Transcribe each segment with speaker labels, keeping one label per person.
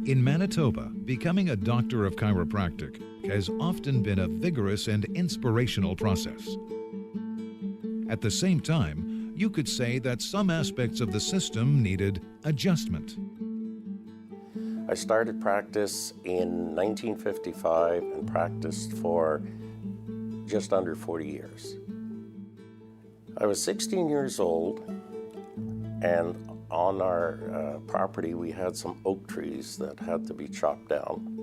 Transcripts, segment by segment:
Speaker 1: In Manitoba, becoming a doctor of chiropractic has often been a vigorous and inspirational process. At the same time, you could say that some aspects of the system needed adjustment.
Speaker 2: I started practice in 1955 and practiced for just under 40 years. I was 16 years old, and on our property we had some oak trees that had to be chopped down.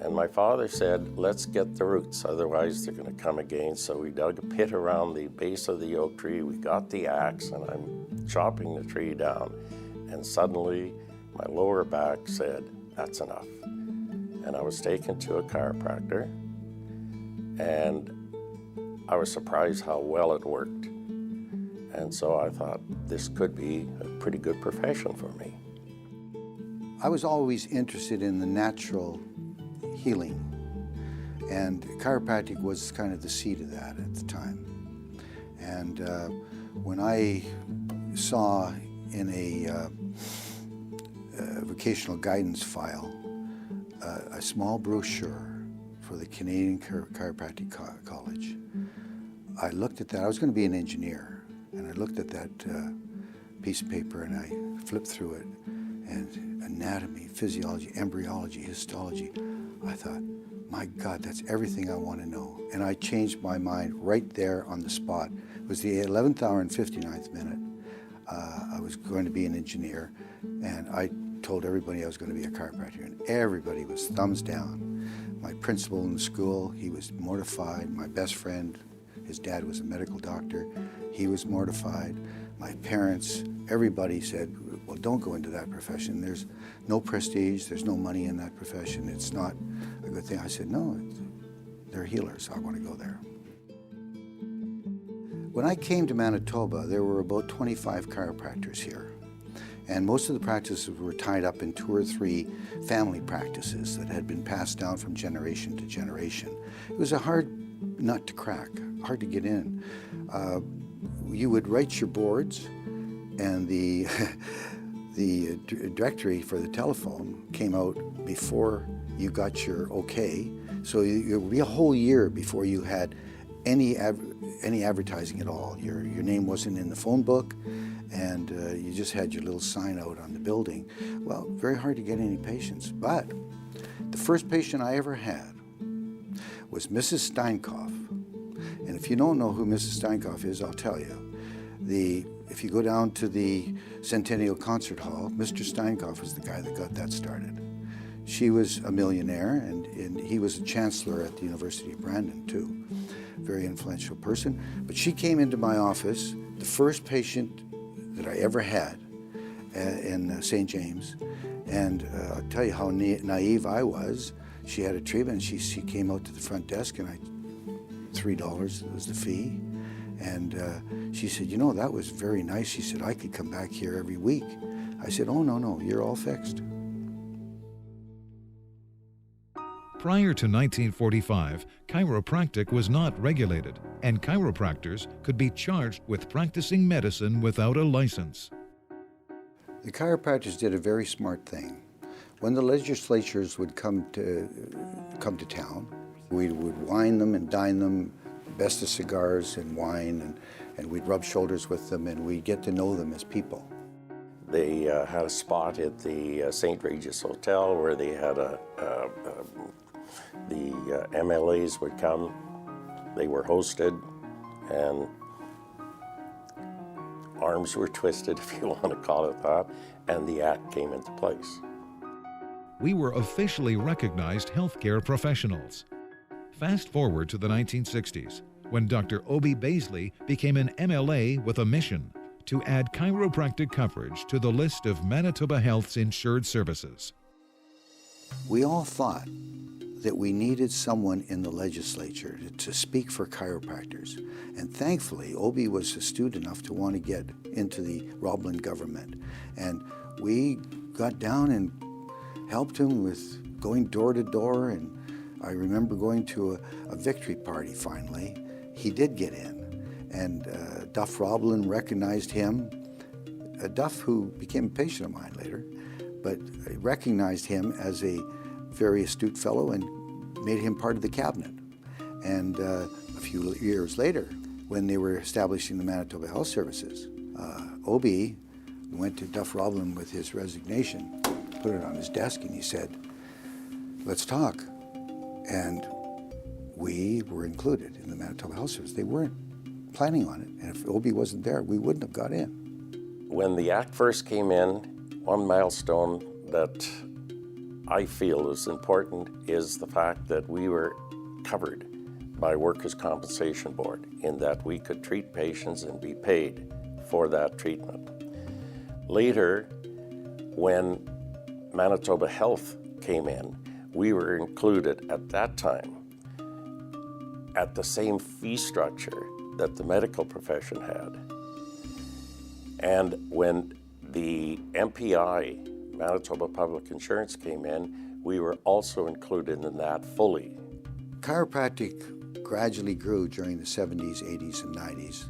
Speaker 2: And my father said, let's get the roots, otherwise they're going to come again. So we dug a pit around the base of the oak tree, we got the axe, and I'm chopping the tree down. And suddenly my lower back said, that's enough. And I was taken to a chiropractor, and I was surprised how well it worked. And so I thought this could be a pretty good profession for me.
Speaker 3: I was always interested in the natural healing, and chiropractic was kind of the seed of that at the time. And when I saw in a vocational guidance file a small brochure for the Canadian Chiropractic College, I looked at that. I was going to be an engineer, and I looked at that piece of paper and I flipped through it, and anatomy, physiology, embryology, histology. I thought, my God, that's everything I want to know. And I changed my mind right there on the spot. It was the 11th hour and 59th minute. I was going to be an engineer, and I told everybody I was going to be a chiropractor, and everybody was thumbs down. My principal in the school, he was mortified. My best friend, his dad was a medical doctor, he was mortified. My parents, everybody said, well, don't go into that profession. There's no prestige, there's no money in that profession. It's not a good thing. I said, no, they're healers. I want to go there. When I came to Manitoba, there were about 25 chiropractors here. And most of the practices were tied up in 2 or 3 family practices that had been passed down from generation to generation. It was a hard nut to crack, hard to get in. You would write your boards, and the directory for the telephone came out before you got your okay. So it would be a whole year before you had any advertising at all. Your name wasn't in the phone book, and you just had your little sign out on the building. Well, very hard to get any patients. But the first patient I ever had was Mrs. Steinkoff. And if you don't know who Mrs. Steinkoff is, I'll tell you. If you go down to the Centennial Concert Hall, Mr. Steinkoff was the guy that got that started. She was a millionaire, and he was a chancellor at the University of Brandon, too. Very influential person. But she came into my office, the first patient that I ever had in St. James. And I'll tell you how naive I was. She had a treatment, and she came out to the front desk, and $3 was the fee. And she said, you know, that was very nice. She said, I could come back here every week. I said, oh, no, you're all fixed.
Speaker 1: Prior to 1945, chiropractic was not regulated, and chiropractors could be charged with practicing medicine without a license.
Speaker 3: The chiropractors did a very smart thing. When the legislatures would come to town, we would wine them and dine them, best of cigars and wine, and we'd rub shoulders with them, and we'd get to know them as people.
Speaker 2: They had a spot at the St. Regis Hotel where they had the MLAs would come. They were hosted, and arms were twisted, if you want to call it that, and the act came into place.
Speaker 1: We were officially recognized healthcare professionals. Fast forward to the 1960s, when Dr. Obie Baisley became an MLA with a mission to add chiropractic coverage to the list of Manitoba Health's insured services.
Speaker 3: We all thought that we needed someone in the legislature to speak for chiropractors. And thankfully, Obie was astute enough to want to get into the Roblin government. And we got down and helped him with going door to door and I remember going to a victory party finally. He did get in, and Duff Roblin recognized him. Duff, who became a patient of mine later, but recognized him as a very astute fellow and made him part of the cabinet. And a few years later, when they were establishing the Manitoba Health Services, Obi went to Duff Roblin with his resignation, put it on his desk, and he said, "Let's talk." And we were included in the Manitoba Health Service. They weren't planning on it, and if Obi wasn't there, we wouldn't have got in.
Speaker 2: When the Act first came in, one milestone that I feel is important is the fact that we were covered by Workers' Compensation Board in that we could treat patients and be paid for that treatment. Later, when Manitoba Health came in, we were included at that time at the same fee structure that the medical profession had. And when the MPI, Manitoba Public Insurance, came in, we were also included in that fully.
Speaker 3: Chiropractic gradually grew during the 70s, 80s, and 90s.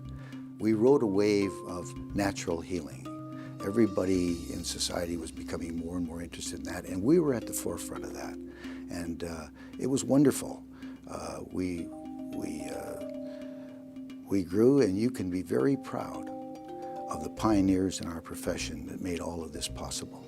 Speaker 3: We rode a wave of natural healing. Everybody in society was becoming more and more interested in that, and we were at the forefront of that. And it was wonderful. We grew, and you can be very proud of the pioneers in our profession that made all of this possible.